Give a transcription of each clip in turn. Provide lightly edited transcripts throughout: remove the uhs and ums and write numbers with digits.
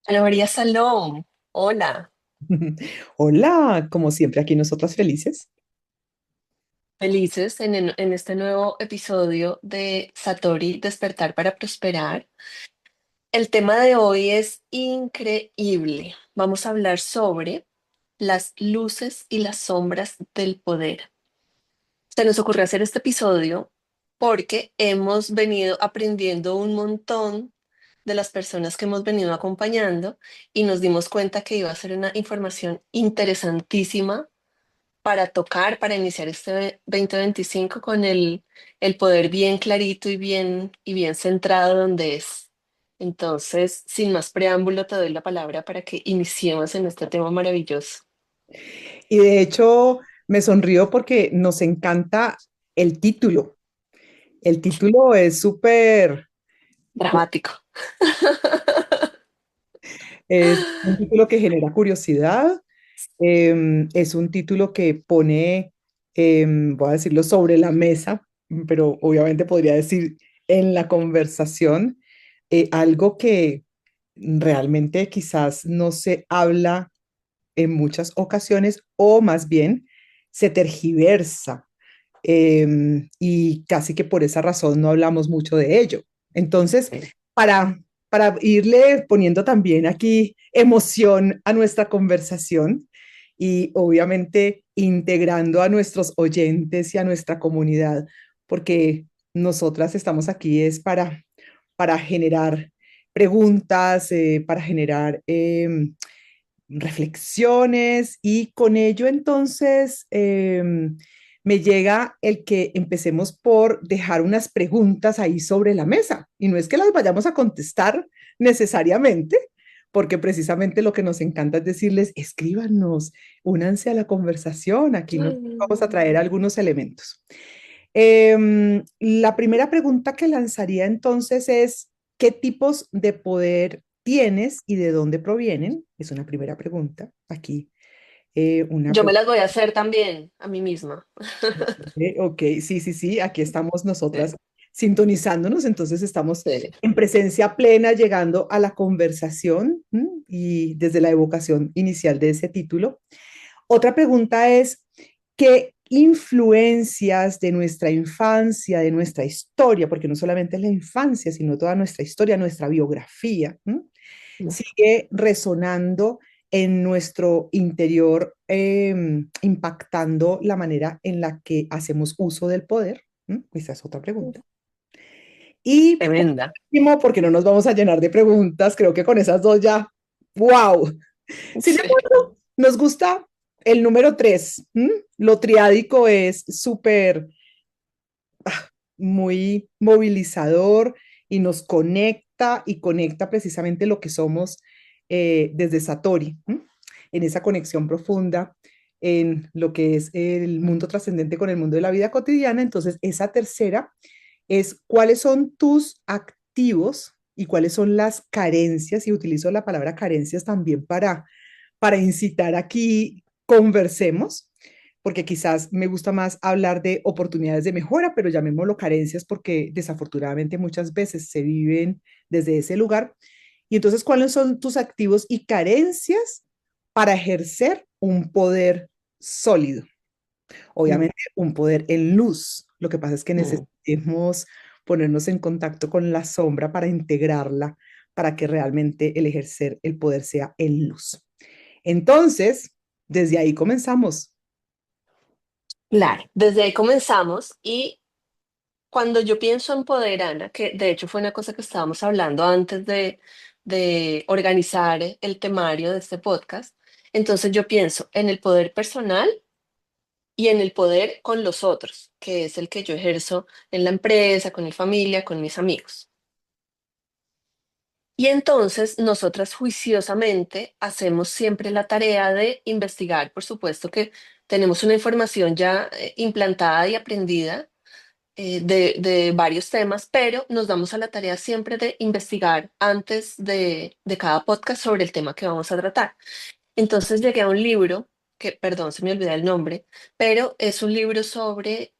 Ana María Salón, hola, Hola, como siempre aquí nosotras felices. felices en este nuevo episodio de Satori Despertar para Prosperar. El tema de hoy es increíble. Vamos a hablar sobre las luces y las sombras del poder. Se nos ocurrió hacer este episodio porque hemos venido aprendiendo un montón de las personas que hemos venido acompañando y nos dimos cuenta que iba a ser una información interesantísima para tocar, para iniciar este 2025 con el poder bien clarito y bien centrado donde es. Entonces, sin más preámbulo, te doy la palabra para que iniciemos en este tema maravilloso. Y de hecho me sonrío porque nos encanta el título. El título es súper, Dramático. es un título que genera curiosidad, es un título que pone, voy a decirlo, sobre la mesa, pero obviamente podría decir en la conversación, algo que realmente quizás no se habla en muchas ocasiones o más bien se tergiversa, y casi que por esa razón no hablamos mucho de ello. Entonces, para, para irle poniendo también aquí emoción a nuestra conversación y obviamente integrando a nuestros oyentes y a nuestra comunidad, porque nosotras estamos aquí es para generar preguntas, para generar reflexiones y con ello entonces me llega el que empecemos por dejar unas preguntas ahí sobre la mesa y no es que las vayamos a contestar necesariamente, porque precisamente lo que nos encanta es decirles, escríbanos, únanse a la conversación, aquí nos vamos a traer algunos elementos. La primera pregunta que lanzaría entonces es, ¿qué tipos de poder tienes y de dónde provienen? Es una primera pregunta. Aquí, una Yo me pregunta. las voy a hacer también a mí misma. Ok, sí, sí, sí, aquí estamos nosotras sintonizándonos, entonces estamos Sí. en presencia plena, llegando a la conversación, y desde la evocación inicial de ese título. Otra pregunta es, ¿qué influencias de nuestra infancia, de nuestra historia, porque no solamente es la infancia, sino toda nuestra historia, nuestra biografía, sigue resonando en nuestro interior, impactando la manera en la que hacemos uso del poder? Esa es otra pregunta. Y por Tremenda. último, porque no nos vamos a llenar de preguntas, creo que con esas dos ya, wow. Sin Sí. embargo, nos gusta el número tres. Lo triádico es súper, muy movilizador y nos conecta y conecta precisamente lo que somos, desde Satori, en esa conexión profunda en lo que es el mundo trascendente con el mundo de la vida cotidiana. Entonces, esa tercera es cuáles son tus activos y cuáles son las carencias, y utilizo la palabra carencias también para incitar aquí conversemos, porque quizás me gusta más hablar de oportunidades de mejora, pero llamémoslo carencias porque desafortunadamente muchas veces se viven desde ese lugar. Y entonces, ¿cuáles son tus activos y carencias para ejercer un poder sólido? Mm, Obviamente, un poder en luz. Lo que pasa es que mm. necesitamos ponernos en contacto con la sombra para integrarla, para que realmente el ejercer el poder sea en luz. Entonces, desde ahí comenzamos. Claro, desde ahí comenzamos y cuando yo pienso en poder, Ana, que de hecho fue una cosa que estábamos hablando antes de organizar el temario de este podcast, entonces yo pienso en el poder personal y en el poder con los otros, que es el que yo ejerzo en la empresa, con mi familia, con mis amigos. Y entonces nosotras juiciosamente hacemos siempre la tarea de investigar, por supuesto que tenemos una información ya implantada y aprendida de varios temas, pero nos damos a la tarea siempre de investigar antes de cada podcast sobre el tema que vamos a tratar. Entonces llegué a un libro, que, perdón, se me olvida el nombre, pero es un libro sobre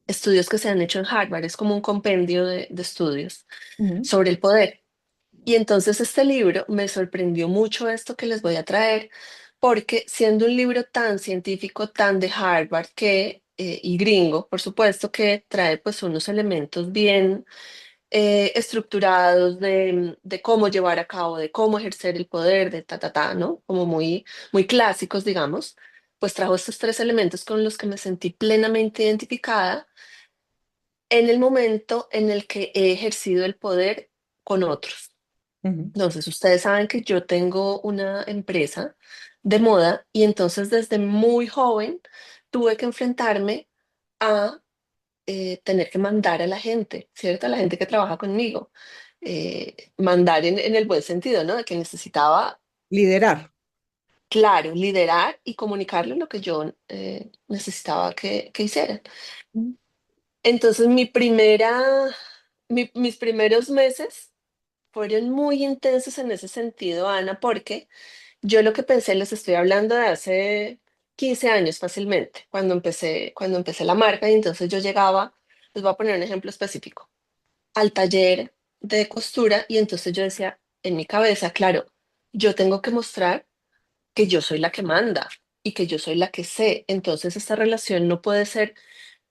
estudios que se han hecho en Harvard, es como un compendio de estudios Ujú. sobre el poder. Y entonces este libro me sorprendió mucho esto que les voy a traer, porque siendo un libro tan científico, tan de Harvard y gringo, por supuesto que trae pues unos elementos bien estructurados de cómo llevar a cabo, de cómo ejercer el poder, de ¿no? Como muy clásicos, digamos, pues trajo estos tres elementos con los que me sentí plenamente identificada en el momento en el que he ejercido el poder con otros. Ujú. Entonces, ustedes saben que yo tengo una empresa de moda y entonces desde muy joven tuve que enfrentarme a tener que mandar a la gente, ¿cierto? A la gente que trabaja conmigo. Mandar en el buen sentido, ¿no? De que necesitaba, Liderar. claro, liderar y comunicarle lo que yo necesitaba que hicieran. Ujú. Entonces, mis primeros meses fueron muy intensos en ese sentido, Ana, porque yo lo que pensé, les estoy hablando de hace 15 años fácilmente, cuando empecé la marca, y entonces yo llegaba, les voy a poner un ejemplo específico, al taller de costura, y entonces yo decía, en mi cabeza, claro, yo tengo que mostrar que yo soy la que manda y que yo soy la que sé, entonces esta relación no puede ser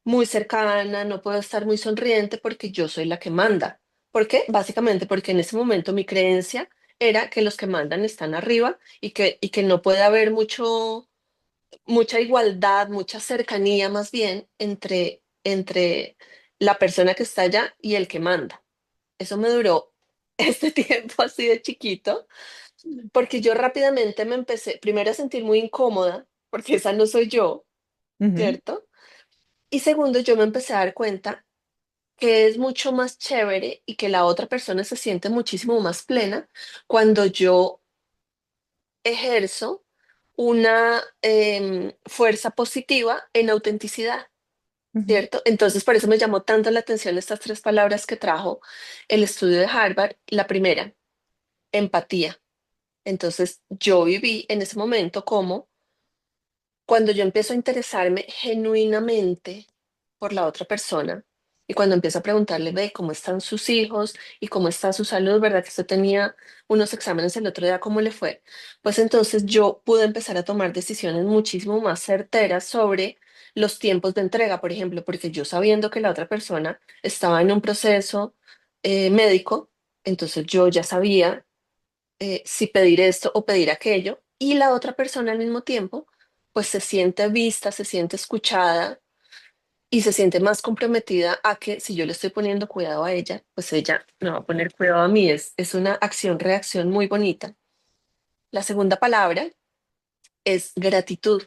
muy cercana, no puedo estar muy sonriente porque yo soy la que manda. ¿Por qué? Básicamente porque en ese momento mi creencia era que los que mandan están arriba y que no puede haber mucha igualdad, mucha cercanía más bien entre la persona que está allá y el que manda. Eso me duró este tiempo así de chiquito, porque yo rápidamente me empecé primero a sentir muy incómoda, porque esa no soy yo, Ujú. ¿cierto? Y segundo, yo me empecé a dar cuenta que es mucho más chévere y que la otra persona se siente muchísimo más plena cuando yo ejerzo una fuerza positiva en autenticidad, Ujú. ¿cierto? Entonces, por eso me llamó tanto la atención estas tres palabras que trajo el estudio de Harvard. La primera, empatía. Entonces, yo viví en ese momento como cuando yo empiezo a interesarme genuinamente por la otra persona y cuando empiezo a preguntarle, ve, ¿cómo están sus hijos y cómo está su salud? ¿Verdad que usted tenía unos exámenes el otro día? ¿Cómo le fue? Pues entonces yo pude empezar a tomar decisiones muchísimo más certeras sobre los tiempos de entrega, por ejemplo, porque yo sabiendo que la otra persona estaba en un proceso médico, entonces yo ya sabía si pedir esto o pedir aquello, y la otra persona al mismo tiempo, pues se siente vista, se siente escuchada y se siente más comprometida a que si yo le estoy poniendo cuidado a ella, pues ella me va a poner cuidado a mí. Es una acción-reacción muy bonita. La segunda palabra es gratitud.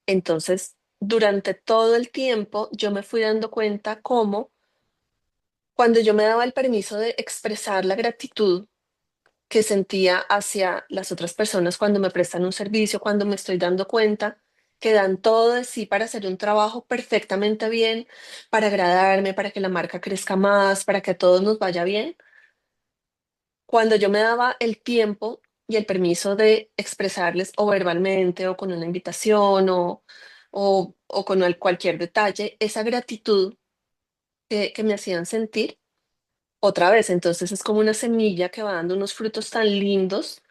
Entonces, durante todo el tiempo, yo me fui dando cuenta cómo cuando yo me daba el permiso de expresar la gratitud, que sentía hacia las otras personas cuando me prestan un servicio, cuando me estoy dando cuenta que dan todo de sí para hacer un trabajo perfectamente bien, para agradarme, para que la marca crezca más, para que a todos nos vaya bien. Cuando yo me daba el tiempo y el permiso de expresarles o verbalmente o con una invitación o con cualquier detalle, esa gratitud que me hacían sentir, otra vez, entonces es como una semilla que va dando unos frutos tan lindos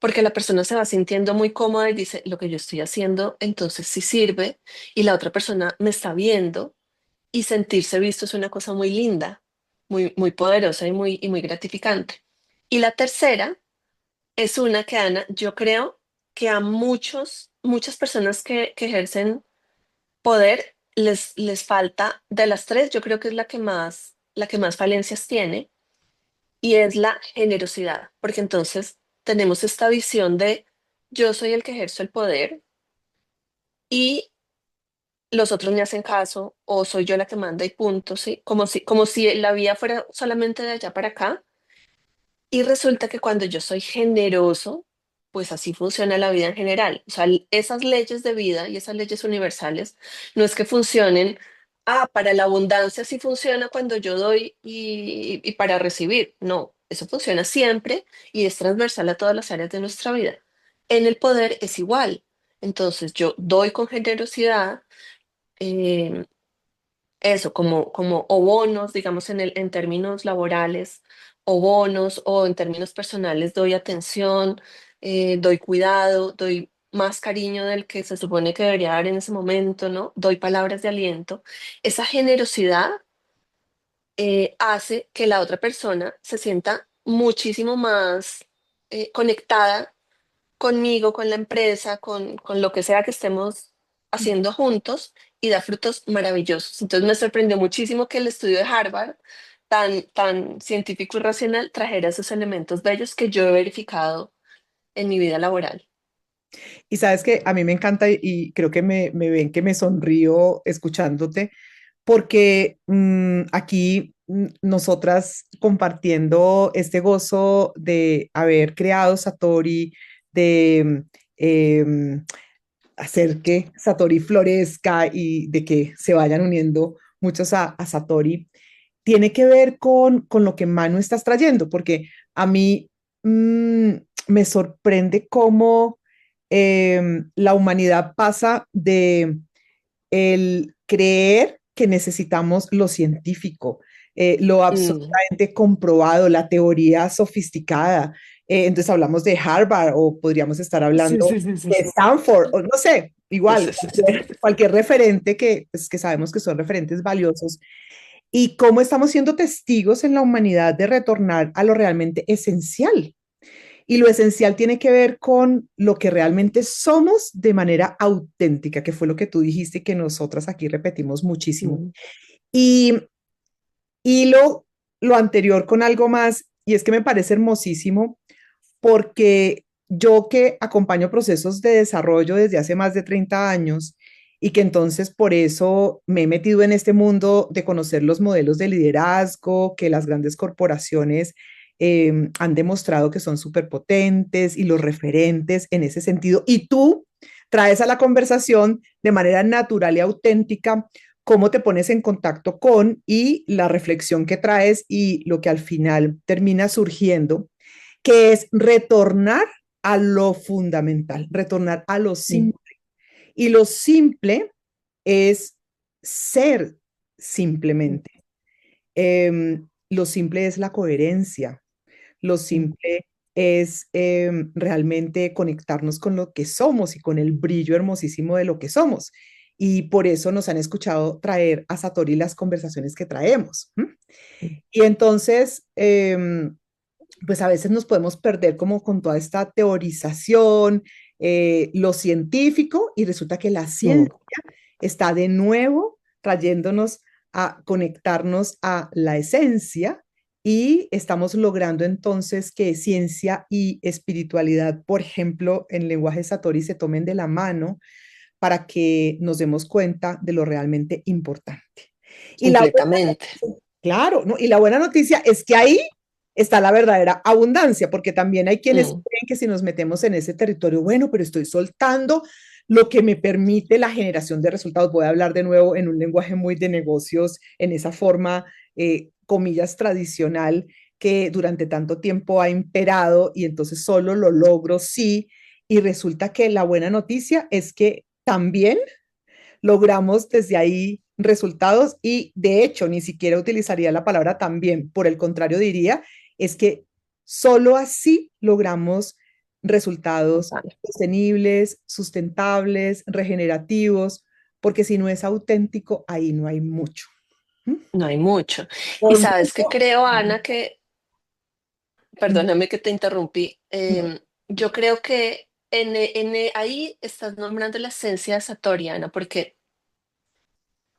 porque la persona se va sintiendo muy cómoda y dice, lo que yo estoy haciendo entonces sí sirve y la otra persona me está viendo y sentirse visto es una cosa muy linda, muy poderosa y muy gratificante. Y la tercera es una que, Ana, yo creo que a muchas personas que ejercen poder les falta de las tres, yo creo que es la que más falencias tiene y es la generosidad, porque entonces tenemos esta visión de yo soy el que ejerzo el poder y los otros me hacen caso o soy yo la que manda y punto, ¿sí? Como si la vida fuera solamente de allá para acá y resulta que cuando yo soy generoso, pues así funciona la vida en general. O sea, esas leyes de vida y esas leyes universales no es que funcionen, para la abundancia sí funciona cuando yo doy y para recibir. No, eso funciona siempre y es transversal a todas las áreas de nuestra vida. En el poder es igual. Entonces yo doy con generosidad, eh, eso, como o bonos, digamos, en términos laborales o bonos o en términos personales doy atención, doy cuidado, doy más cariño del que se supone que debería dar en ese momento, ¿no? Doy palabras de aliento. Esa generosidad hace que la otra persona se sienta muchísimo más conectada conmigo, con la empresa, con lo que sea que estemos haciendo juntos y da frutos maravillosos. Entonces me sorprendió muchísimo que el estudio de Harvard, tan científico y racional, trajera esos elementos bellos que yo he verificado en mi vida laboral. Y sabes que a mí me encanta y creo que me ven que me sonrío escuchándote, porque aquí nosotras compartiendo este gozo de haber creado Satori, de hacer que Satori florezca y de que se vayan uniendo muchos a Satori, tiene que ver con lo que Manu estás trayendo, porque a mí mm, me sorprende cómo la humanidad pasa de el creer que necesitamos lo científico, lo Mm, absolutamente comprobado, la teoría sofisticada. Entonces hablamos de Harvard o podríamos estar sí, hablando sí, sí, sí, de sí. Stanford o no sé, Sí, igual, sí, sí, sí, sí. cualquier referente que, pues, que sabemos que son referentes valiosos y cómo estamos siendo testigos en la humanidad de retornar a lo realmente esencial. Y lo esencial tiene que ver con lo que realmente somos de manera auténtica, que fue lo que tú dijiste y que nosotras aquí repetimos muchísimo. Mm, Y, y lo anterior con algo más, y es que me parece hermosísimo porque yo que acompaño procesos de desarrollo desde hace más de 30 años y que entonces por eso me he metido en este mundo de conocer los modelos de liderazgo que las grandes corporaciones han demostrado que son súper potentes y los referentes en ese sentido. Y tú traes a la conversación de manera natural y auténtica cómo te pones en contacto con y la reflexión que traes y lo que al final termina surgiendo, que es retornar a lo fundamental, retornar a lo mm, simple. Y lo simple es ser simplemente. Lo simple es la coherencia, lo mm. simple es realmente conectarnos con lo que somos y con el brillo hermosísimo de lo que somos. Y por eso nos han escuchado traer a Satori las conversaciones que traemos. ¿M? Y entonces, pues a veces nos podemos perder como con toda esta teorización, lo científico, y resulta que la Mm. ciencia está de nuevo trayéndonos a conectarnos a la esencia y estamos logrando entonces que ciencia y espiritualidad, por ejemplo, en lenguaje Satori, se tomen de la mano para que nos demos cuenta de lo realmente importante. Y la Completamente. Claro, ¿no? Y la buena noticia es que ahí está la verdadera abundancia, porque también hay quienes Mm. creen que si nos metemos en ese territorio, bueno, pero estoy soltando lo que me permite la generación de resultados. Voy a hablar de nuevo en un lenguaje muy de negocios, en esa forma, comillas, tradicional que durante tanto tiempo ha imperado y entonces solo lo logro sí. Y resulta que la buena noticia es que también logramos desde ahí resultados y de hecho ni siquiera utilizaría la palabra también, por el contrario diría, es que solo así logramos resultados Total. sostenibles, sustentables, regenerativos, porque si no es auténtico, ahí no hay mucho. ¿Mm? No hay mucho. Y Por sabes que mucho. creo, Ana, que, Mm, perdóname que te interrumpí, no, yo creo que ahí estás nombrando la esencia de Satori, Ana, porque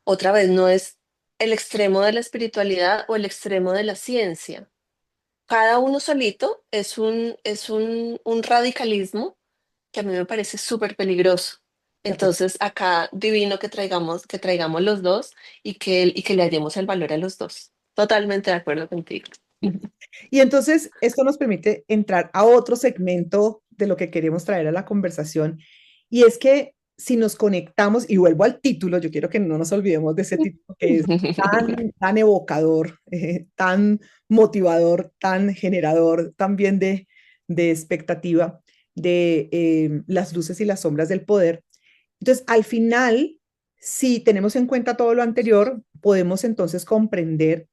otra vez no es el extremo de la espiritualidad o el extremo de la ciencia. Cada uno solito es un radicalismo que a mí me parece súper peligroso. de acuerdo. Entonces, acá divino que traigamos los dos y que le hallemos el valor a los dos. Totalmente de acuerdo contigo. Y entonces esto nos permite entrar a otro segmento de lo que queremos traer a la conversación, y es que si nos conectamos, y vuelvo al título, yo quiero que no nos olvidemos de ese título que es tan evocador, tan motivador, tan generador también de expectativa, de las luces y las sombras del poder. Entonces, al final, si tenemos en cuenta todo lo anterior, podemos entonces comprender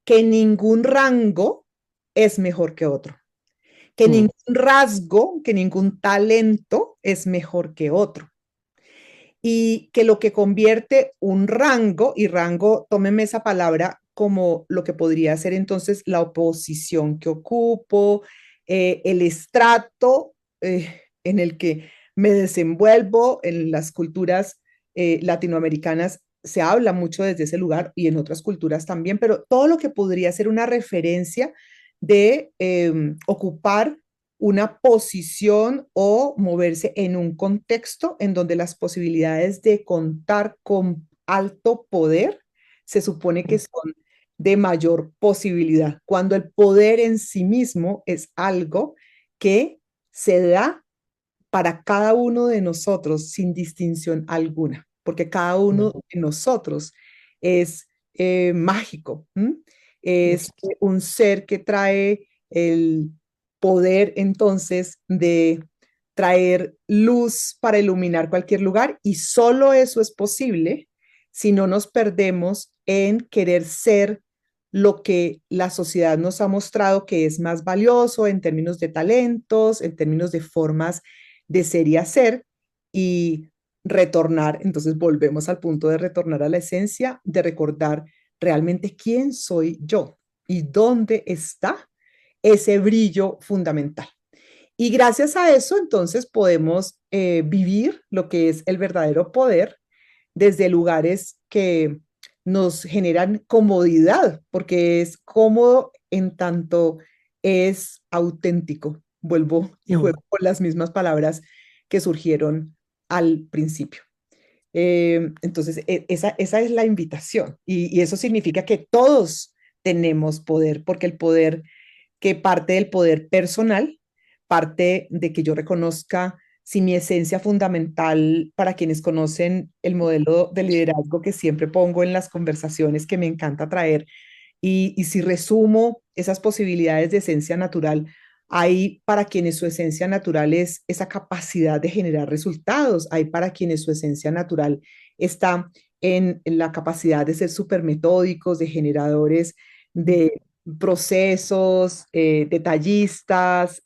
que ningún rango es mejor que otro, que Mm. ningún rasgo, que ningún talento es mejor que otro. Y que lo que convierte un rango, y rango, tómeme esa palabra como lo que podría ser entonces la oposición que ocupo, el estrato en el que me desenvuelvo en las culturas latinoamericanas. Se habla mucho desde ese lugar y en otras culturas también, pero todo lo que podría ser una referencia de ocupar una posición o moverse en un contexto en donde las posibilidades de contar con alto poder se supone que son de mayor posibilidad, cuando el poder en sí mismo es algo que se da para cada uno de nosotros sin distinción alguna, porque cada uno de nosotros es mágico, ¿m? Es un ser que trae el poder entonces de traer luz para iluminar cualquier lugar y solo eso es posible si no nos perdemos en querer ser lo que la sociedad nos ha mostrado que es más valioso en términos de talentos, en términos de formas de ser y hacer y retornar. Entonces volvemos al punto de retornar a la esencia, de recordar realmente quién soy yo y dónde está ese brillo fundamental. Y gracias a eso, entonces podemos vivir lo que es el verdadero poder desde lugares que nos generan comodidad, porque es cómodo en tanto es auténtico. Vuelvo y Mm. juego con las mismas palabras que surgieron al principio. Entonces, esa es la invitación y eso significa que todos tenemos poder, porque el poder que parte del poder personal, parte de que yo reconozca si mi esencia fundamental para quienes conocen el modelo de liderazgo que siempre pongo en las conversaciones que me encanta traer, y si resumo esas posibilidades de esencia natural, hay para quienes su esencia natural es esa capacidad de generar resultados, hay para quienes su esencia natural está en la capacidad de ser súper metódicos, de generadores de procesos, detallistas,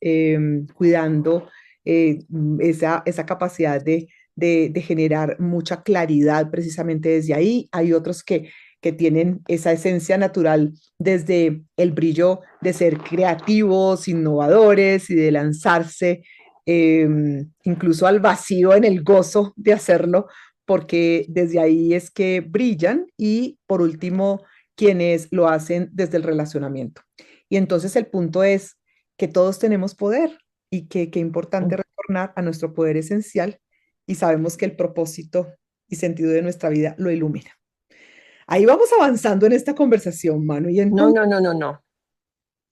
cuidando esa capacidad de generar mucha claridad precisamente desde ahí. Hay otros que tienen esa esencia natural desde el brillo de ser creativos, innovadores y de lanzarse incluso al vacío en el gozo de hacerlo, porque desde ahí es que brillan y por último, quienes lo hacen desde el relacionamiento. Y entonces el punto es que todos tenemos poder y que qué importante retornar a nuestro poder esencial y sabemos que el propósito y sentido de nuestra vida lo ilumina. Ahí vamos avanzando en esta conversación, Manu. Y No, entonces, no, no, no, no.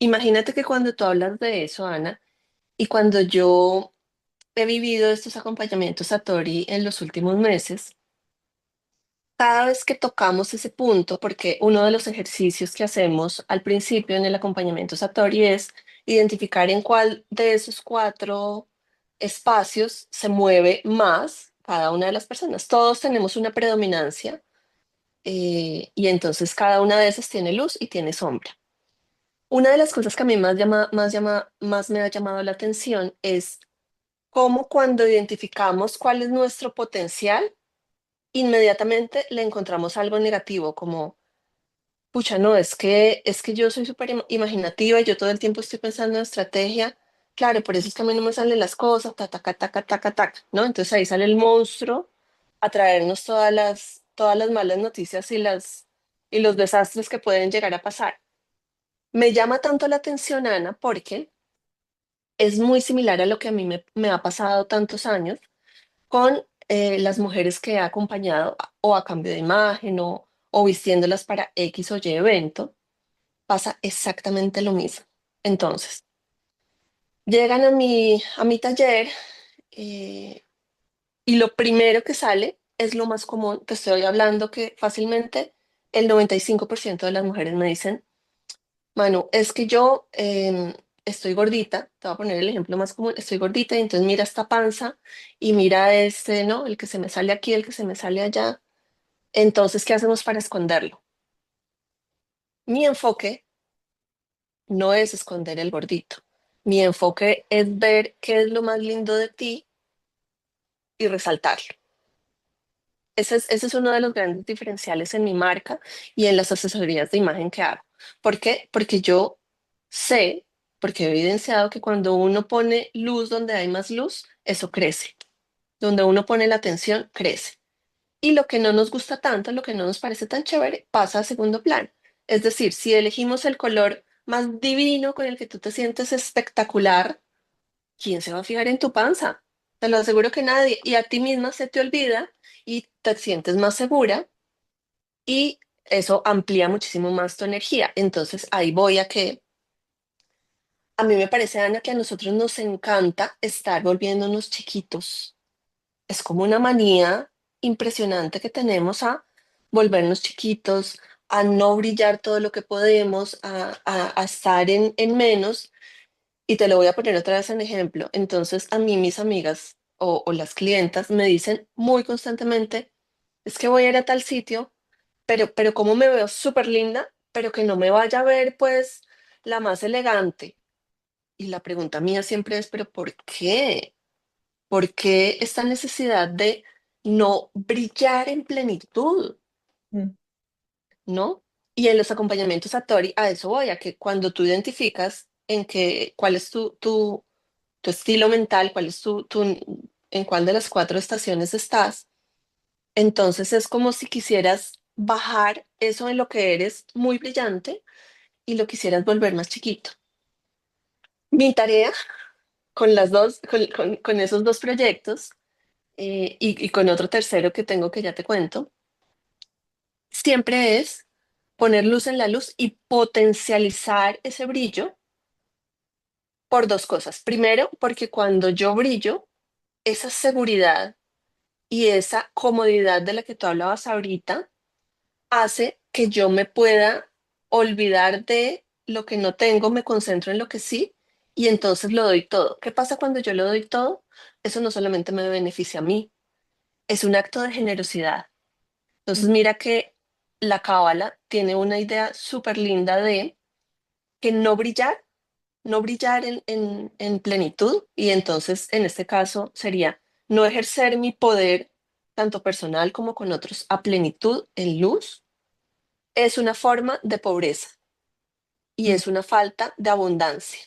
Imagínate que cuando tú hablas de eso, Ana, y cuando yo he vivido estos acompañamientos a Tori en los últimos meses, cada vez que tocamos ese punto, porque uno de los ejercicios que hacemos al principio en el acompañamiento Satori es identificar en cuál de esos cuatro espacios se mueve más cada una de las personas. Todos tenemos una predominancia y entonces cada una de esas tiene luz y tiene sombra. Una de las cosas que a mí más me ha llamado la atención es cómo cuando identificamos cuál es nuestro potencial, inmediatamente le encontramos algo negativo, como, pucha, no, es que yo soy súper imaginativa y yo todo el tiempo estoy pensando en estrategia. Claro, por eso es que a mí no me salen las cosas, ta, ta, ta, ta, ta, ta, ta, ¿no? Entonces ahí sale el monstruo a traernos todas las malas noticias y los desastres que pueden llegar a pasar. Me llama tanto la atención, Ana, porque es muy similar a lo que a mí me ha pasado tantos años con las mujeres que he acompañado o a cambio de imagen o vistiéndolas para X o Y evento, pasa exactamente lo mismo. Entonces, llegan a mi taller eh, y lo primero que sale es lo más común. Te estoy hablando que fácilmente el 95% de las mujeres me dicen, Manu, es que yo estoy gordita, te voy a poner el ejemplo más común, estoy gordita y entonces mira esta panza y mira este, ¿no? El que se me sale aquí, el que se me sale allá. Entonces, ¿qué hacemos para esconderlo? Mi enfoque no es esconder el gordito. Mi enfoque es ver qué es lo más lindo de ti y resaltarlo. Ese es uno de los grandes diferenciales en mi marca y en las asesorías de imagen que hago. ¿Por qué? Porque yo sé, porque he evidenciado que cuando uno pone luz donde hay más luz, eso crece. Donde uno pone la atención, crece. Y lo que no nos gusta tanto, lo que no nos parece tan chévere, pasa a segundo plano. Es decir, si elegimos el color más divino con el que tú te sientes espectacular, ¿quién se va a fijar en tu panza? Te lo aseguro que nadie. Y a ti misma se te olvida y te sientes más segura y eso amplía muchísimo más tu energía. Entonces ahí voy a que a mí me parece, Ana, que a nosotros nos encanta estar volviéndonos chiquitos. Es como una manía impresionante que tenemos a volvernos chiquitos, a no brillar todo lo que podemos, a estar en menos. Y te lo voy a poner otra vez en ejemplo. Entonces, a mí mis amigas o las clientas me dicen muy constantemente, es que voy a ir a tal sitio, pero como me veo súper linda, pero que no me vaya a ver pues la más elegante. Y la pregunta mía siempre es, pero ¿por qué? ¿Por qué esta necesidad de no brillar en plenitud? Mm, ¿No? Y en los acompañamientos a Tori, a eso voy, a que cuando tú identificas en que, cuál es tu estilo mental, cuál es en cuál de las cuatro estaciones estás, entonces es como si quisieras bajar eso en lo que eres muy brillante y lo quisieras volver más chiquito. Mi tarea con las dos, con esos dos proyectos y con otro tercero que tengo que ya te cuento, siempre es poner luz en la luz y potencializar ese brillo por dos cosas. Primero, porque cuando yo brillo, esa seguridad y esa comodidad de la que tú hablabas ahorita hace que yo me pueda olvidar de lo que no tengo, me concentro en lo que sí y entonces lo doy todo. ¿Qué pasa cuando yo lo doy todo? Eso no solamente me beneficia a mí, es un acto de generosidad. Entonces mm, mira que la cábala tiene una idea súper linda de que no brillar en plenitud y entonces en este caso sería no ejercer mi poder tanto personal como con otros a plenitud en luz es una forma de pobreza y mm. es una falta de abundancia.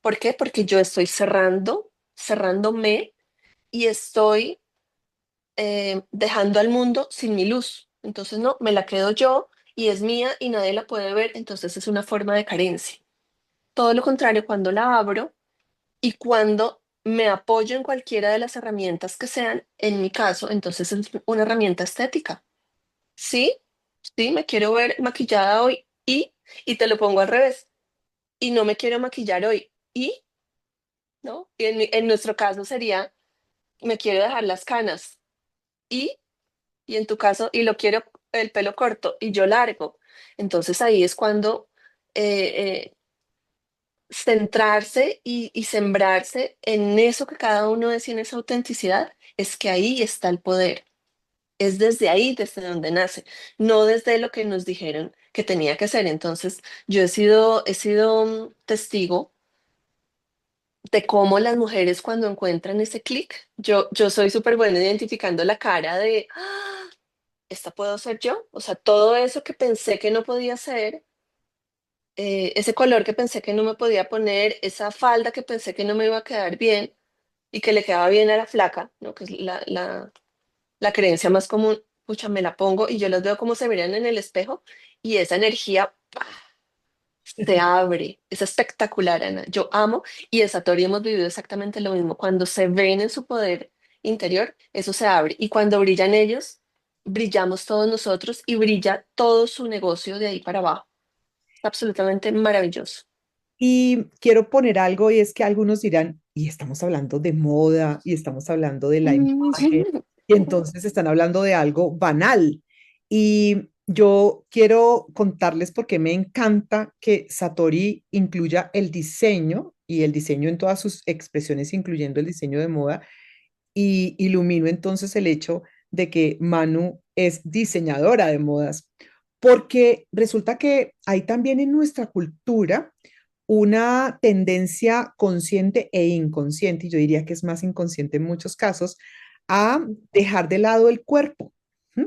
¿Por qué? Porque yo estoy cerrándome y estoy dejando al mundo sin mi luz. Entonces no, me la quedo yo y es mía y nadie la puede ver, entonces es una forma de carencia. Todo lo contrario, cuando la abro, y cuando me apoyo en cualquiera de las herramientas que sean, en mi caso, entonces es una herramienta estética. Sí, sí, me quiero ver maquillada hoy y te lo pongo al revés. Y no me quiero maquillar hoy. ¿No? Y en nuestro caso sería, me quiero dejar las canas. Y, y en tu caso, y lo quiero el pelo corto y yo largo. Entonces ahí es cuando centrarse y sembrarse en eso que cada uno es y en esa autenticidad, es que ahí está el poder. Es desde ahí, desde donde nace, no desde lo que nos dijeron que tenía que ser. Entonces, yo he sido testigo de cómo las mujeres cuando encuentran ese clic, yo soy súper buena identificando la cara de, "Ah, esta puedo ser yo". O sea, todo eso que pensé que no podía ser, ese color que pensé que no me podía poner, esa falda que pensé que no me iba a quedar bien y que le quedaba bien a la flaca, ¿no? Que es la creencia más común, pucha, me la pongo y yo las veo como se miran en el espejo y esa energía ¡pah! Se abre. Es espectacular, Ana. Yo amo y en Satori hemos vivido exactamente lo mismo. Cuando se ven en su poder interior, eso se abre y cuando brillan ellos, brillamos todos nosotros y brilla todo su negocio de ahí para abajo. Es absolutamente maravilloso. Y quiero poner algo y es que algunos dirán, y estamos hablando de moda y estamos hablando de la imagen, y entonces están hablando de algo banal. Y yo quiero contarles por qué me encanta que Satori incluya el diseño y el diseño en todas sus expresiones, incluyendo el diseño de moda, y ilumino entonces el hecho de que Manu es diseñadora de modas, porque resulta que hay también en nuestra cultura una tendencia consciente e inconsciente, y yo diría que es más inconsciente en muchos casos, a dejar de lado el cuerpo. ¿Mm?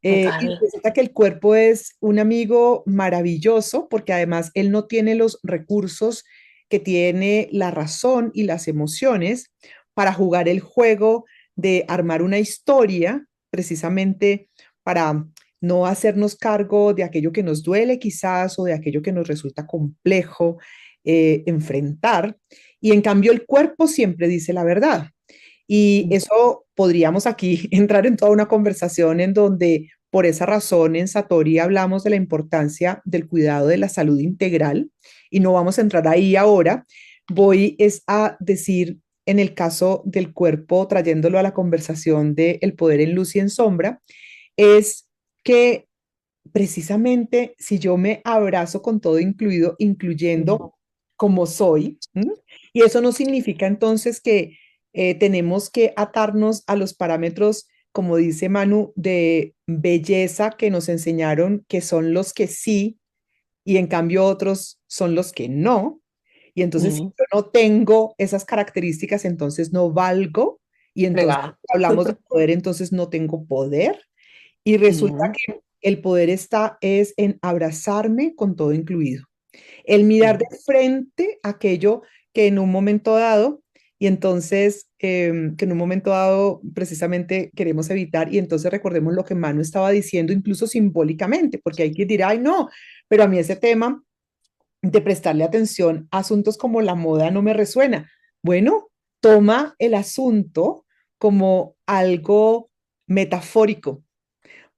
Y Total. resulta que el cuerpo es un amigo maravilloso porque además él no tiene los recursos que tiene la razón y las emociones para jugar el juego de armar una historia precisamente para no hacernos cargo de aquello que nos duele quizás o de aquello que nos resulta complejo enfrentar. Y en cambio el cuerpo siempre dice la verdad. Y eso podríamos aquí entrar en toda una conversación en donde por esa razón en Satori hablamos de la importancia del cuidado de la salud integral y no vamos a entrar ahí ahora. Voy es a decir en el caso del cuerpo, trayéndolo a la conversación de el poder en luz y en sombra, es que precisamente si yo me abrazo con todo incluido, incluyendo como soy, ¿m? Y eso no significa entonces que tenemos que atarnos a los parámetros, como dice Manu, de belleza que nos enseñaron que son los que sí y en cambio otros son los que no. Y entonces si Mm, yo no tengo esas características, entonces no valgo. Y entonces fregada. hablamos de poder, entonces no tengo poder. Y resulta Mm, que el poder está es en abrazarme con todo incluido. El mirar de mm, frente aquello que en un momento dado, y entonces, que en un momento dado precisamente queremos evitar, y entonces recordemos lo que Manu estaba diciendo, incluso simbólicamente, porque hay que decir, ay, no, pero a mí ese tema de prestarle atención a asuntos como la moda no me resuena. Bueno, toma el asunto como algo metafórico,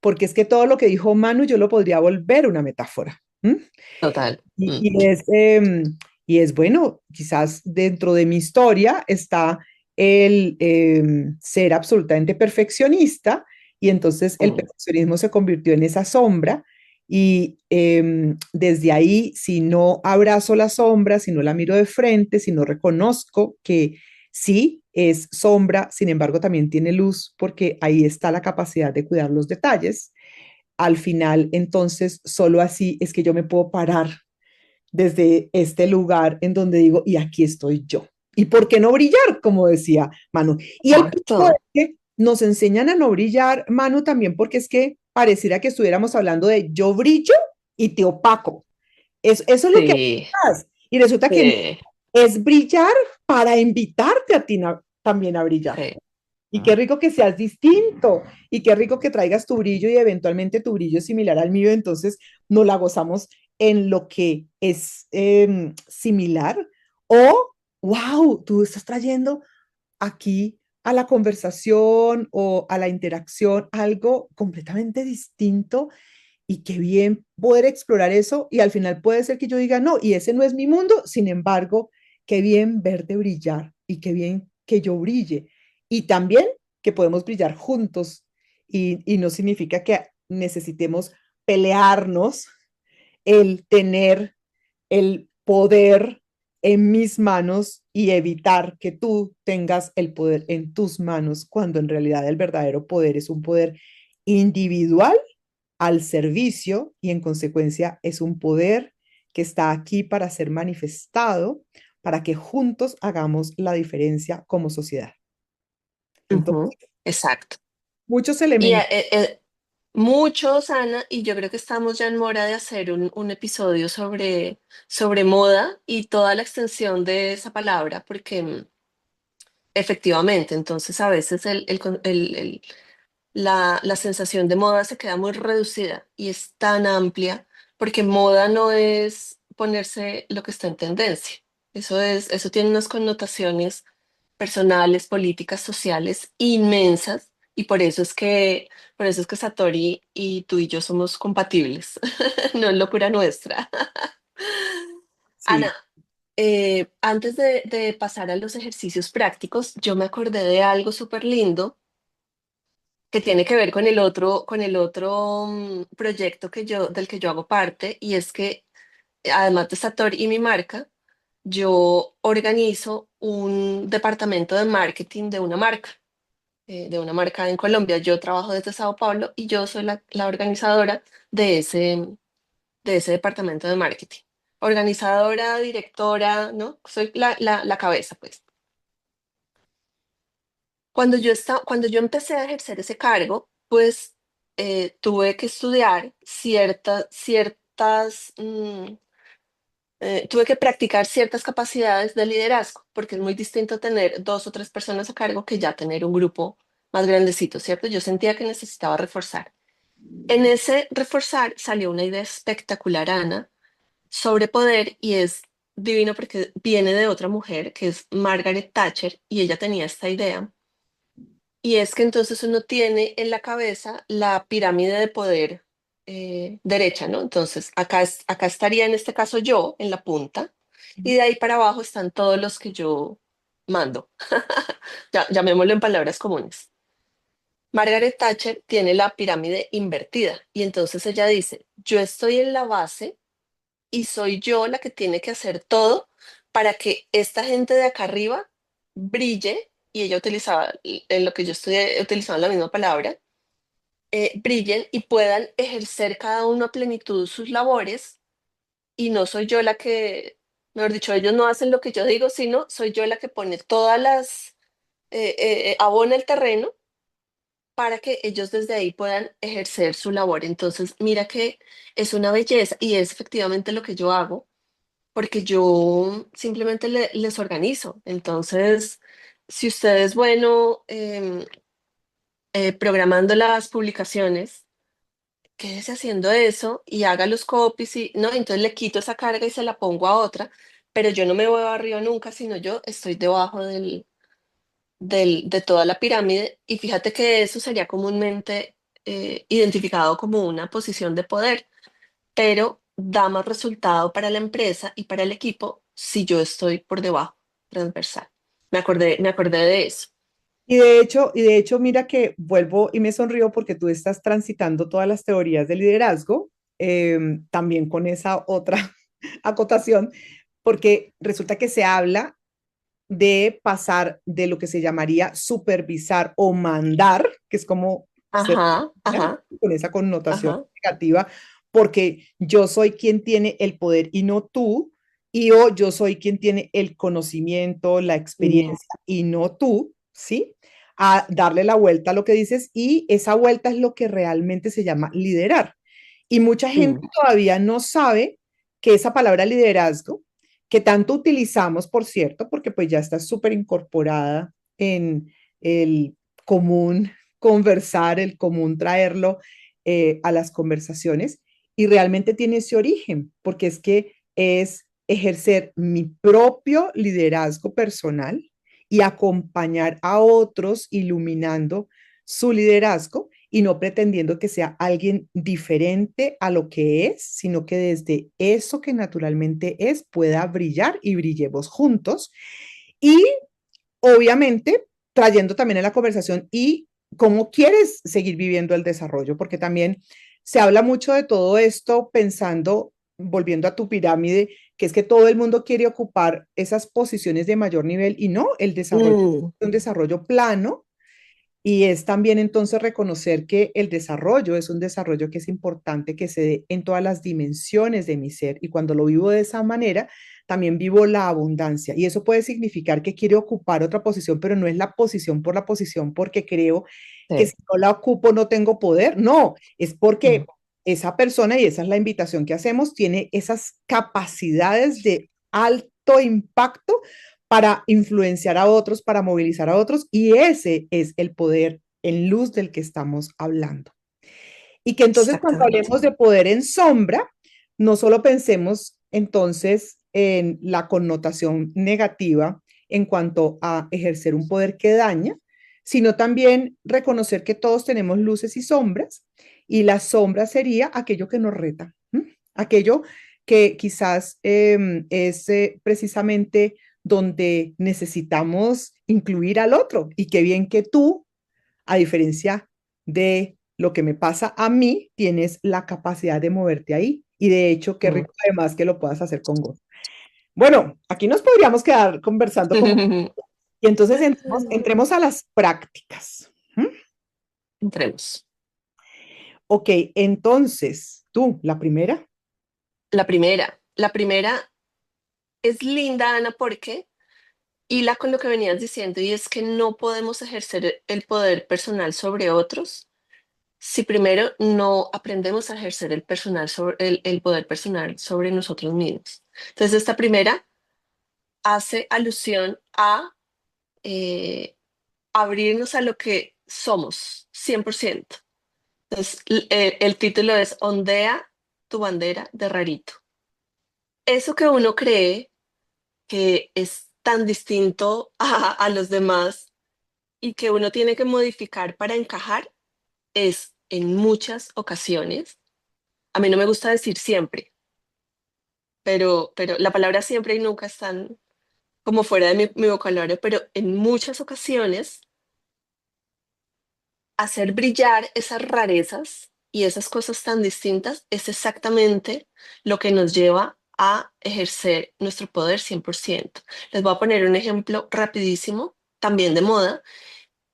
porque es que todo lo que dijo Manu yo lo podría volver una metáfora. ¿M? total. Y, Mm, y es, eh, y es bueno, quizás dentro de mi historia está el ser absolutamente perfeccionista y entonces el mm, perfeccionismo se convirtió en esa sombra y desde ahí, si no abrazo la sombra, si no la miro de frente, si no reconozco que sí es sombra, sin embargo también tiene luz porque ahí está la capacidad de cuidar los detalles, al final entonces solo así es que yo me puedo parar desde este lugar en donde digo, y aquí estoy yo. ¿Y por qué no brillar? Como decía Manu. Y el punto es exacto. que nos enseñan a no brillar, Manu, también porque es que pareciera que estuviéramos hablando de yo brillo y te opaco. Eso es lo que Sí, haces. Y resulta que sí, es brillar para invitarte a ti también a brillar. sí. Y qué rico que seas distinto y qué rico que traigas tu brillo y eventualmente tu brillo es similar al mío, entonces nos la gozamos en lo que es similar. O, wow, tú estás trayendo aquí a la conversación o a la interacción algo completamente distinto y qué bien poder explorar eso y al final puede ser que yo diga, no, y ese no es mi mundo, sin embargo, qué bien verte brillar y qué bien que yo brille. Y también que podemos brillar juntos y no significa que necesitemos pelearnos el tener el poder en mis manos y evitar que tú tengas el poder en tus manos, cuando en realidad el verdadero poder es un poder individual al servicio y en consecuencia es un poder que está aquí para ser manifestado, para que juntos hagamos la diferencia como sociedad. Ujú, Entonces, exacto. muchos Y elementos. muchos, Ana, y yo creo que estamos ya en mora de hacer un episodio sobre moda y toda la extensión de esa palabra, porque efectivamente, entonces a veces la sensación de moda se queda muy reducida y es tan amplia, porque moda no es ponerse lo que está en tendencia. Eso tiene unas connotaciones personales, políticas, sociales inmensas, y por eso es que Satori y tú y yo somos compatibles. No es locura nuestra. Sí, Ana, antes de pasar a los ejercicios prácticos, yo me acordé de algo súper lindo que tiene que ver con el otro proyecto del que yo hago parte, y es que además de Satori y mi marca, yo organizo un departamento de marketing de una marca en Colombia. Yo trabajo desde Sao Paulo y yo soy la organizadora de ese departamento de marketing. organizadora, directora, ¿no? Soy la cabeza, pues. Cuando yo empecé a ejercer ese cargo, pues tuve que estudiar tuve que practicar ciertas capacidades de liderazgo, porque es muy distinto tener dos o tres personas a cargo que ya tener un grupo más grandecito, ¿cierto? Yo sentía que necesitaba reforzar. En ese reforzar salió una idea espectacular, Ana, sobre poder y es divino porque viene de otra mujer que es Margaret Thatcher y ella tenía esta idea. Y es que entonces uno tiene en la cabeza la pirámide de poder derecha, ¿no? Entonces acá estaría en este caso yo en la punta y de ahí para abajo están todos los que yo mando. Llamémoslo en palabras comunes. Margaret Thatcher tiene la pirámide invertida y entonces ella dice, yo estoy en la base y soy yo la que tiene que hacer todo para que esta gente de acá arriba brille, y ella utilizaba, en lo que yo estudié, utilizaba la misma palabra, brillen y puedan ejercer cada uno a plenitud sus labores, y no soy yo la que, mejor dicho, ellos no hacen lo que yo digo, sino soy yo la que pone abona el terreno para que ellos desde ahí puedan ejercer su labor. Entonces, mira que es una belleza y es efectivamente lo que yo hago porque yo simplemente les organizo. Entonces, si usted es bueno programando las publicaciones, quédese haciendo eso y haga los copies y no, entonces le quito esa carga y se la pongo a otra, pero yo no me voy arriba nunca, sino yo estoy debajo de toda la pirámide y fíjate que eso sería comúnmente identificado como una posición de poder, pero da más resultado para la empresa y para el equipo si yo estoy por debajo, transversal. Me acordé de eso. Y de hecho, mira que vuelvo y me sonrío porque tú estás transitando todas las teorías de liderazgo, también con esa otra acotación, porque resulta que se habla de pasar de lo que se llamaría supervisar o mandar, que es como se Ajá, denomina, ajá, con esa connotación ajá. negativa, porque yo soy quien tiene el poder y no tú, y yo soy quien tiene el conocimiento, la Mm, experiencia y no tú, ¿sí? A darle la vuelta a lo que dices y esa vuelta es lo que realmente se llama liderar. Y mucha gente mm, todavía no sabe que esa palabra liderazgo que tanto utilizamos, por cierto, porque pues ya está súper incorporada en el común conversar, el común traerlo a las conversaciones y realmente tiene ese origen, porque es que es ejercer mi propio liderazgo personal y acompañar a otros iluminando su liderazgo y no pretendiendo que sea alguien diferente a lo que es, sino que desde eso que naturalmente es pueda brillar y brillemos juntos. Y obviamente trayendo también a la conversación y cómo quieres seguir viviendo el desarrollo, porque también se habla mucho de todo esto pensando, volviendo a tu pirámide, que es que todo el mundo quiere ocupar esas posiciones de mayor nivel y no, el desarrollo mm, es un desarrollo plano y es también entonces reconocer que el desarrollo es un desarrollo que es importante que se dé en todas las dimensiones de mi ser. Y cuando lo vivo de esa manera, también vivo la abundancia. Y eso puede significar que quiero ocupar otra posición, pero no es la posición por la posición porque creo que sí, si no la ocupo no tengo poder. No, es mm, porque esa persona, y esa es la invitación que hacemos, tiene esas capacidades de alto impacto para influenciar a otros, para movilizar a otros, y ese es el poder en luz del que estamos hablando. Y que entonces cuando exactamente. hablemos de poder en sombra, no solo pensemos entonces en la connotación negativa en cuanto a ejercer un poder que daña, sino también reconocer que todos tenemos luces y sombras, y la sombra sería aquello que nos reta, ¿m? Aquello que quizás es precisamente donde necesitamos incluir al otro, y qué bien que tú, a diferencia de lo que me pasa a mí, tienes la capacidad de moverte ahí. Y de hecho, qué Mm. rico además que lo puedas hacer con gozo. Bueno, aquí nos podríamos quedar conversando como... Y entonces entremos a las prácticas. ¿Mm? Entremos. Ok, entonces, tú, la primera. La primera es linda, Ana, porque hila con lo que venías diciendo y es que no podemos ejercer el poder personal sobre otros si primero no aprendemos a ejercer el poder personal sobre nosotros mismos. Entonces, esta primera hace alusión a eh, abrirnos a lo que somos, 100%. Entonces, el título es Ondea tu bandera de rarito. Eso que uno cree que es tan distinto a los demás y que uno tiene que modificar para encajar es en muchas ocasiones, a mí no me gusta decir siempre, pero la palabra siempre y nunca están como fuera de mi vocabulario, pero en muchas ocasiones hacer brillar esas rarezas y esas cosas tan distintas es exactamente lo que nos lleva a ejercer nuestro poder 100%. Les voy a poner un ejemplo rapidísimo, también de moda,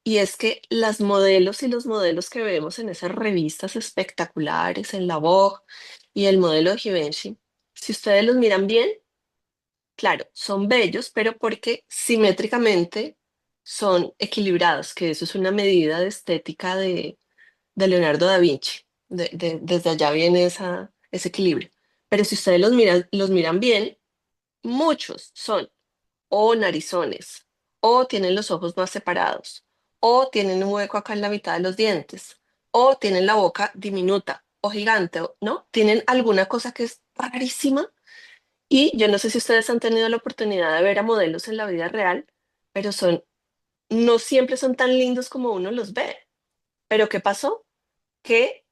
y es que las modelos y los modelos que vemos en esas revistas espectaculares, en la Vogue y el modelo de Givenchy, si ustedes los miran bien, claro, son bellos, pero porque simétricamente son equilibrados, que eso es una medida de estética de Leonardo da Vinci. Desde allá viene ese equilibrio. Pero si ustedes los miran bien, muchos son o narizones, o tienen los ojos más separados, o tienen un hueco acá en la mitad de los dientes, o tienen la boca diminuta o gigante, ¿no? Tienen alguna cosa que es rarísima. Y yo no sé si ustedes han tenido la oportunidad de ver a modelos en la vida real, pero no siempre son tan lindos como uno los ve. Pero ¿qué pasó? Que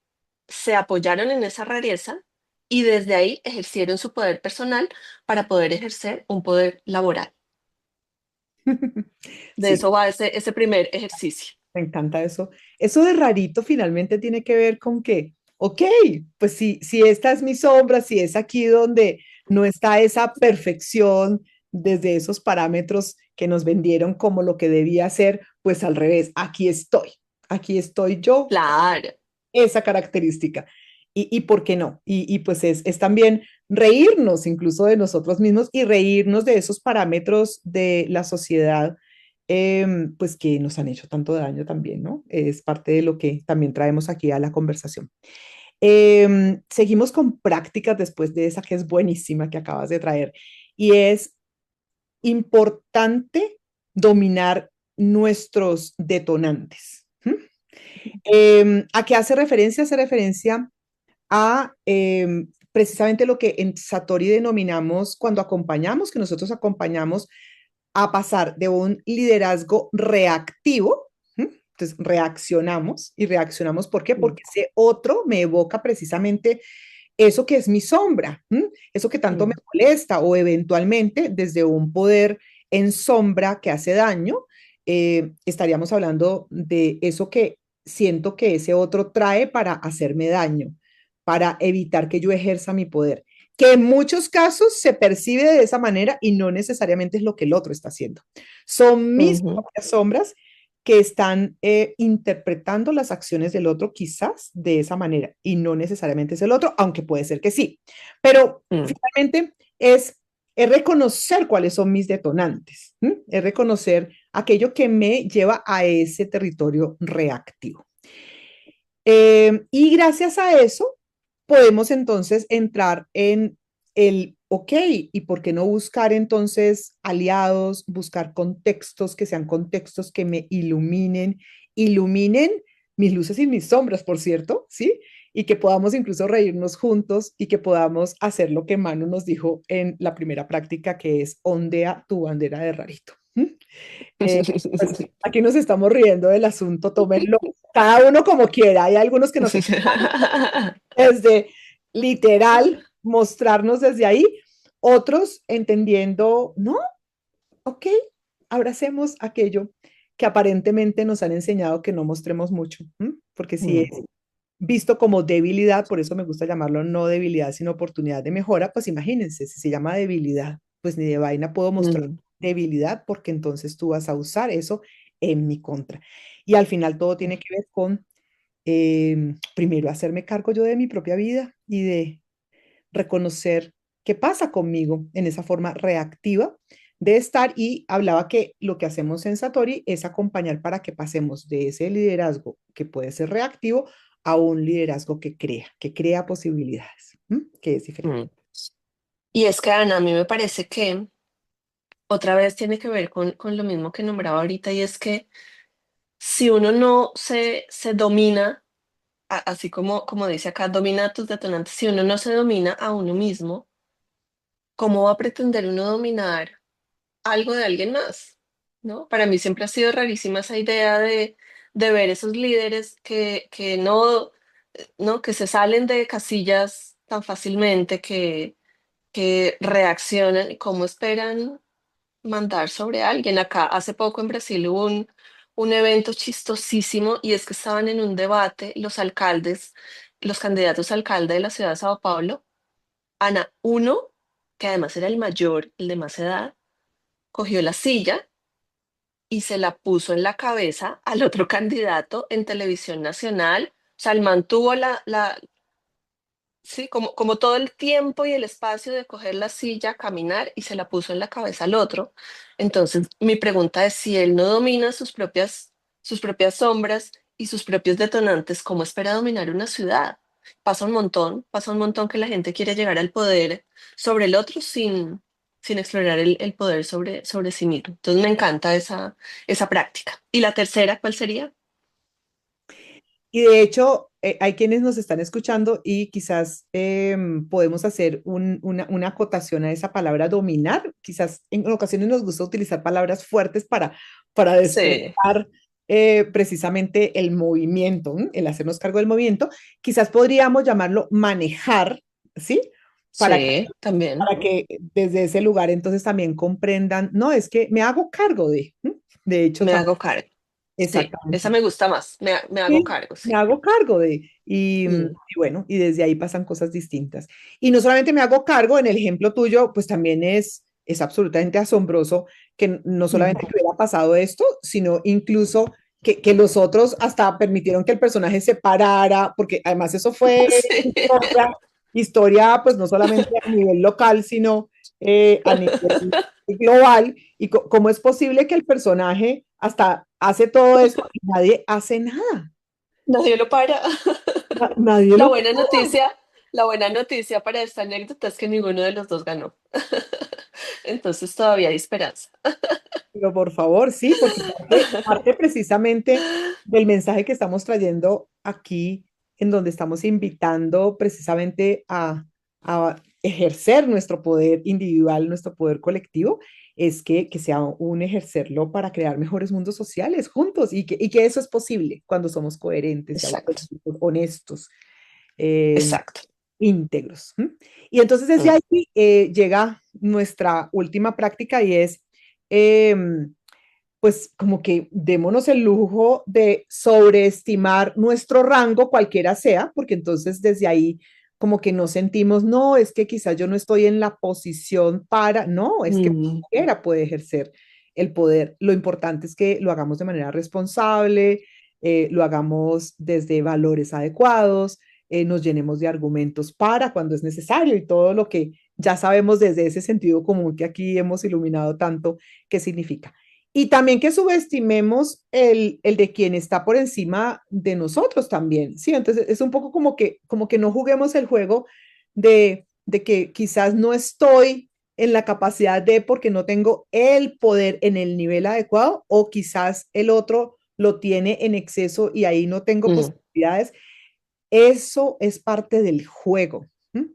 se apoyaron en esa rareza y desde ahí ejercieron su poder personal para poder ejercer un poder laboral. De Sí, eso va ese primer ejercicio. me encanta eso. Eso de rarito finalmente tiene que ver con que, ok, pues si esta es mi sombra, si es aquí donde no está esa perfección desde esos parámetros que nos vendieron como lo que debía ser, pues al revés, aquí estoy yo Claro. esa característica. Y por qué no? Pues es también reírnos incluso de nosotros mismos y reírnos de esos parámetros de la sociedad, pues que nos han hecho tanto daño también, ¿no? Es parte de lo que también traemos aquí a la conversación. Seguimos con prácticas después de esa que es buenísima que acabas de traer y es importante dominar nuestros detonantes. ¿A qué hace referencia? Hace referencia a precisamente lo que en Satori denominamos cuando acompañamos, que nosotros acompañamos a pasar de un liderazgo reactivo. Entonces, reaccionamos y reaccionamos. ¿Por qué? Mm, Porque ese otro me evoca precisamente eso que es mi sombra, eso que tanto me mm, molesta o eventualmente desde un poder en sombra que hace daño, estaríamos hablando de eso que siento que ese otro trae para hacerme daño, para evitar que yo ejerza mi poder, que en muchos casos se percibe de esa manera y no necesariamente es lo que el otro está haciendo. Son mis ujú, propias sombras que están interpretando las acciones del otro quizás de esa manera y no necesariamente es el otro, aunque puede ser que sí. Pero mm. finalmente es reconocer cuáles son mis detonantes, es reconocer aquello que me lleva a ese territorio reactivo. Y gracias a eso podemos entonces entrar en ok, ¿y por qué no buscar entonces aliados, buscar contextos que sean contextos que me iluminen mis luces y mis sombras, por cierto, ¿sí? Y que podamos incluso reírnos juntos y que podamos hacer lo que Manu nos dijo en la primera práctica, que es ondea tu bandera de rarito. Pues aquí nos estamos riendo del asunto, tómenlo cada uno como quiera. Hay algunos que nos desde literal mostrarnos desde ahí, otros entendiendo, no, ok, abracemos aquello que aparentemente nos han enseñado que no mostremos mucho, porque si es Mm, visto como debilidad, por eso me gusta llamarlo no debilidad, sino oportunidad de mejora, pues imagínense, si se llama debilidad, pues ni de vaina puedo mostrar mm, debilidad porque entonces tú vas a usar eso en mi contra. Y al final todo tiene que ver con primero hacerme cargo yo de mi propia vida y de reconocer qué pasa conmigo en esa forma reactiva de estar y hablaba que lo que hacemos en Satori es acompañar para que pasemos de ese liderazgo que puede ser reactivo a un liderazgo que crea posibilidades, ¿m? Que es diferente. Mm. Y es que, Ana, a mí me parece que otra vez tiene que ver con lo mismo que nombraba ahorita, y es que si uno no se domina, así como dice acá, domina tus detonantes, si uno no se domina a uno mismo, ¿cómo va a pretender uno dominar algo de alguien más? ¿No? Para mí siempre ha sido rarísima esa idea de ver esos líderes que no, ¿no? Que se salen de casillas tan fácilmente, que reaccionan y cómo esperan mandar sobre alguien. Acá hace poco en Brasil hubo un evento chistosísimo, y es que estaban en un debate los alcaldes, los candidatos a alcalde de la ciudad de Sao Paulo. Ana, uno, que además era el mayor, el de más edad, cogió la silla y se la puso en la cabeza al otro candidato en televisión nacional. O sea, él mantuvo sí, como todo el tiempo y el espacio de coger la silla, caminar, y se la puso en la cabeza al otro. Entonces, mi pregunta es si él no domina sus propias sombras y sus propios detonantes, ¿cómo espera dominar una ciudad? Pasa un montón que la gente quiere llegar al poder sobre el otro sin explorar el poder sobre sí mismo. Entonces, me encanta esa práctica. ¿Y la tercera, cuál sería? Y de hecho, hay quienes nos están escuchando y quizás podemos hacer una acotación a esa palabra dominar. Quizás en ocasiones nos gusta utilizar palabras fuertes para Sí, despertar precisamente el movimiento, ¿m? El hacernos cargo del movimiento. Quizás podríamos llamarlo manejar, ¿sí? Para que, sí, también. para que desde ese lugar entonces también comprendan, no, es que me hago cargo de, ¿m? De hecho, Me hago cargo. Sí, esa exactamente. me gusta más. Me hago Sí, cargo, me sí. hago cargo de, Mm, y bueno, y desde ahí pasan cosas distintas. Y no solamente me hago cargo, en el ejemplo tuyo, pues también es absolutamente asombroso que no mm. solamente que hubiera pasado esto, sino incluso que los otros hasta permitieron que el personaje se parara, porque además eso fue Sí. historia, pues no solamente a nivel local, sino a nivel global. Y cómo es posible que el personaje hasta hace todo eso y nadie hace nada. Nadie lo para. Nadie La lo buena noticia, la buena noticia para esta anécdota es que ninguno de los dos ganó. Entonces todavía hay esperanza. pero por favor, sí, porque parte precisamente del mensaje que estamos trayendo aquí, en donde estamos invitando precisamente a ejercer nuestro poder individual, nuestro poder colectivo, es que sea un ejercerlo para crear mejores mundos sociales juntos y que eso es posible cuando somos coherentes y Exacto, auténticos, honestos, eh, exacto. íntegros. ¿M? Y entonces desde Mm, ahí llega nuestra última práctica y es, em, pues como que démonos el lujo de sobreestimar nuestro rango, cualquiera sea, porque entonces desde ahí como que nos sentimos, no, es que quizás yo no estoy en la posición para, no, es que mm, cualquiera puede ejercer el poder. Lo importante es que lo hagamos de manera responsable, lo hagamos desde valores adecuados, nos llenemos de argumentos para cuando es necesario y todo lo que ya sabemos desde ese sentido común que aquí hemos iluminado tanto, qué significa. Y también que subestimemos el de quien está por encima de nosotros también, ¿sí? Entonces es un poco como que no juguemos el juego de que quizás no estoy en la capacidad de porque no tengo el poder en el nivel adecuado o quizás el otro lo tiene en exceso y ahí no tengo mm. posibilidades. Eso es parte del juego. ¿M?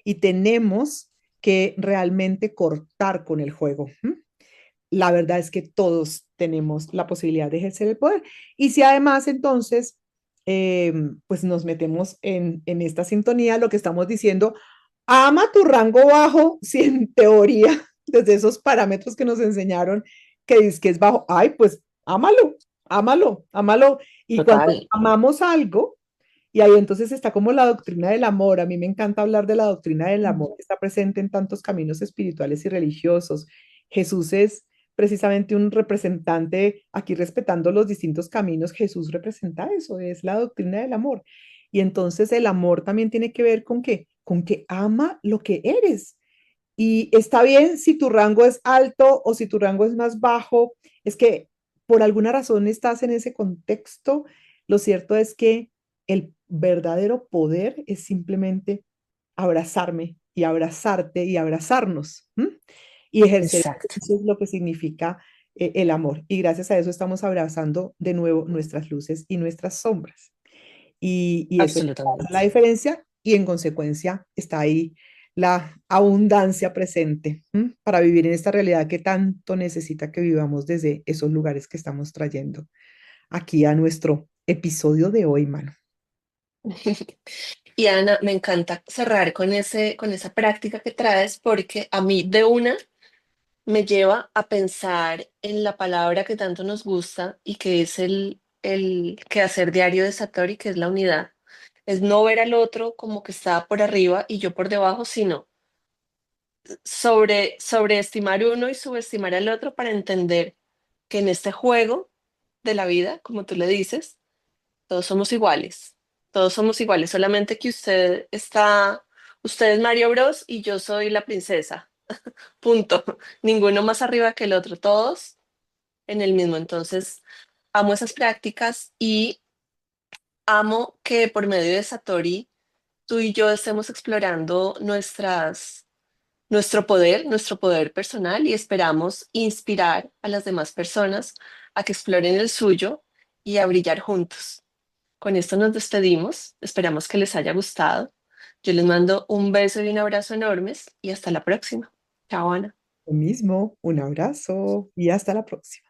Y tenemos que realmente cortar con el juego. ¿M? La verdad es que todos tenemos la posibilidad de ejercer el poder. Y si además entonces, pues nos metemos en esta sintonía, lo que estamos diciendo, ama tu rango bajo, si en teoría, desde esos parámetros que nos enseñaron, que es bajo, ay, pues ámalo, ámalo, ámalo. Y cuando Total. amamos algo, y ahí entonces está como la doctrina del amor. A mí me encanta hablar de la doctrina del Mm. amor que está presente en tantos caminos espirituales y religiosos. Jesús es precisamente un representante, aquí respetando los distintos caminos, Jesús representa eso, es la doctrina del amor. Y entonces el amor también tiene que ver con que ama lo que eres. Y está bien si tu rango es alto o si tu rango es más bajo, es que por alguna razón estás en ese contexto. Lo cierto es que el verdadero poder es simplemente abrazarme y abrazarte y abrazarnos. ¿M? Y ejercer Exacto, eso es lo que significa el amor. Y gracias a eso estamos abrazando de nuevo nuestras luces y nuestras sombras. Y eso es la absolutamente. diferencia y en consecuencia está ahí la abundancia presente, ¿m? Para vivir en esta realidad que tanto necesita que vivamos desde esos lugares que estamos trayendo aquí a nuestro episodio de hoy, mano. Y Ana, me encanta cerrar con con esa práctica que traes porque a mí de una me lleva a pensar en la palabra que tanto nos gusta y que es el quehacer diario de Satori, que es la unidad. Es no ver al otro como que está por arriba y yo por debajo, sino sobreestimar uno y subestimar al otro para entender que en este juego de la vida, como tú le dices, todos somos iguales. Todos somos iguales, solamente que usted es Mario Bros y yo soy la princesa. Punto. Ninguno más arriba que el otro, todos en el mismo. Entonces, amo esas prácticas y amo que por medio de Satori tú y yo estemos explorando nuestro poder personal y esperamos inspirar a las demás personas a que exploren el suyo y a brillar juntos. Con esto nos despedimos. Esperamos que les haya gustado. Yo les mando un beso y un abrazo enormes y hasta la próxima. Chao, Ana. Lo mismo, un abrazo y hasta la próxima.